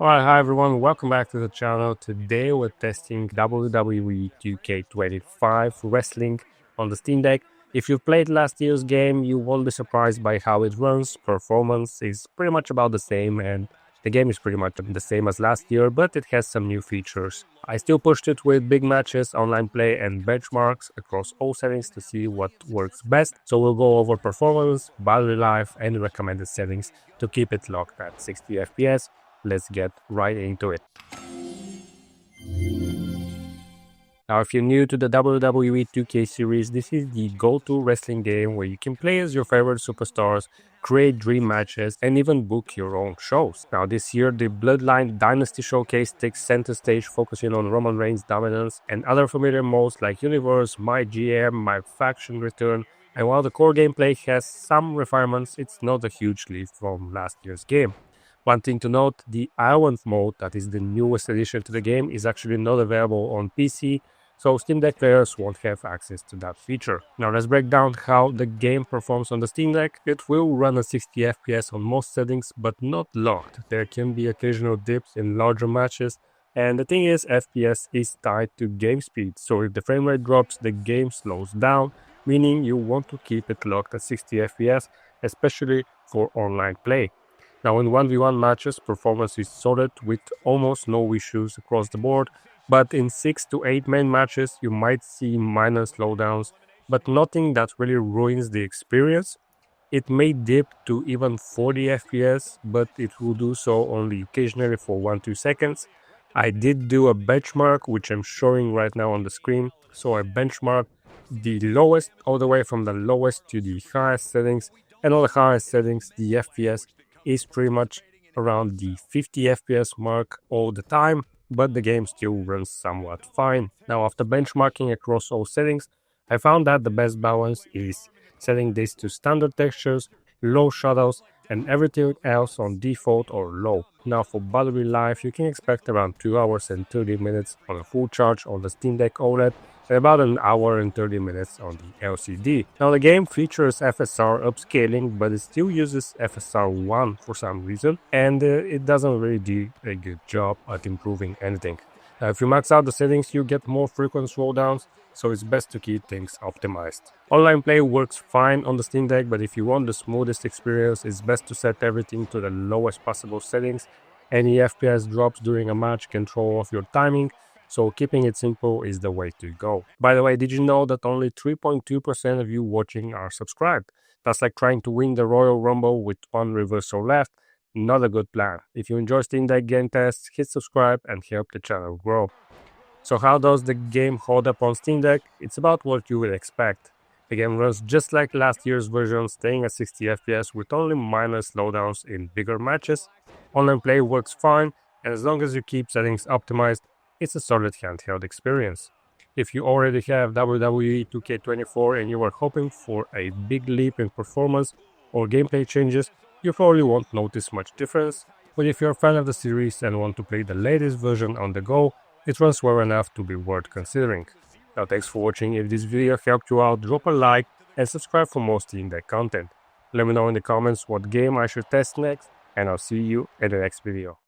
Alright, hi everyone, welcome back to the channel. Today we're testing WWE 2K25 Wrestling on the Steam Deck. If you've played last year's game, you won't be surprised by how it runs. Performance is pretty much about the same, and the game is pretty much the same as last year, but it has some new features. I still pushed it with big matches, online play, and benchmarks across all settings to see what works best. So we'll go over performance, battery life, and recommended settings to keep it locked at 60 FPS. Let's get right into it. Now, if you're new to the WWE 2K series, this is the go-to wrestling game where you can play as your favorite superstars, create dream matches, and even book your own shows. Now, this year, the Bloodline Dynasty Showcase takes center stage, focusing on Roman Reigns' dominance and other familiar modes like Universe, My GM, My Faction Return. And while the core gameplay has some refinements, it's not a huge leap from last year's game. One thing to note, the Island mode, that is the newest addition to the game, is actually not available on PC, so Steam Deck players won't have access to that feature. Now let's break down how the game performs on the Steam Deck. It will run at 60 FPS on most settings, but not locked. There can be occasional dips in larger matches, and the thing is, FPS is tied to game speed, so if the frame rate drops, the game slows down, meaning you want to keep it locked at 60 FPS, especially for online play. Now in 1v1 matches, performance is solid with almost no issues across the board, but in 6 to 8 main matches you might see minor slowdowns, but nothing that really ruins the experience. It may dip to even 40 FPS, but it will do so only occasionally for 1-2 seconds. I did do a benchmark, which I'm showing right now on the screen. So I benchmarked the lowest all the way from the lowest to the highest settings, and on the highest settings the FPS is pretty much around the 50 FPS mark all the time, but the game still runs somewhat fine. Now, after benchmarking across all settings, I found that the best balance is setting this to standard textures, low shadows, and everything else on default or low. Now for battery life, you can expect around 2 hours and 30 minutes on a full charge on the Steam Deck OLED, and about an hour and 30 minutes on the LCD. Now the game features FSR upscaling, but it still uses FSR 1 for some reason, and it doesn't really do a good job at improving anything. If you max out the settings, you get more frequent slowdowns, so it's best to keep things optimized. Online play works fine on the Steam Deck, but if you want the smoothest experience, it's best to set everything to the lowest possible settings. Any FPS drops during a match can throw off your timing, so keeping it simple is the way to go. By the way, did you know that only 3.2% of you watching are subscribed? That's like trying to win the Royal Rumble with one reversal left. Not a good plan. If you enjoy Steam Deck game tests, hit subscribe and help the channel grow. So how does the game hold up on Steam Deck? It's about what you would expect. The game runs just like last year's version, staying at 60 FPS with only minor slowdowns in bigger matches. Online play works fine, and as long as you keep settings optimized, it's a solid handheld experience. If you already have WWE 2K24 and you are hoping for a big leap in performance or gameplay changes, you probably won't notice much difference, but if you're a fan of the series and want to play the latest version on the go, it runs well enough to be worth considering. Now thanks for watching. If this video helped you out, drop a like and subscribe for more Steam Deck content. Let me know in the comments what game I should test next, and I'll see you in the next video.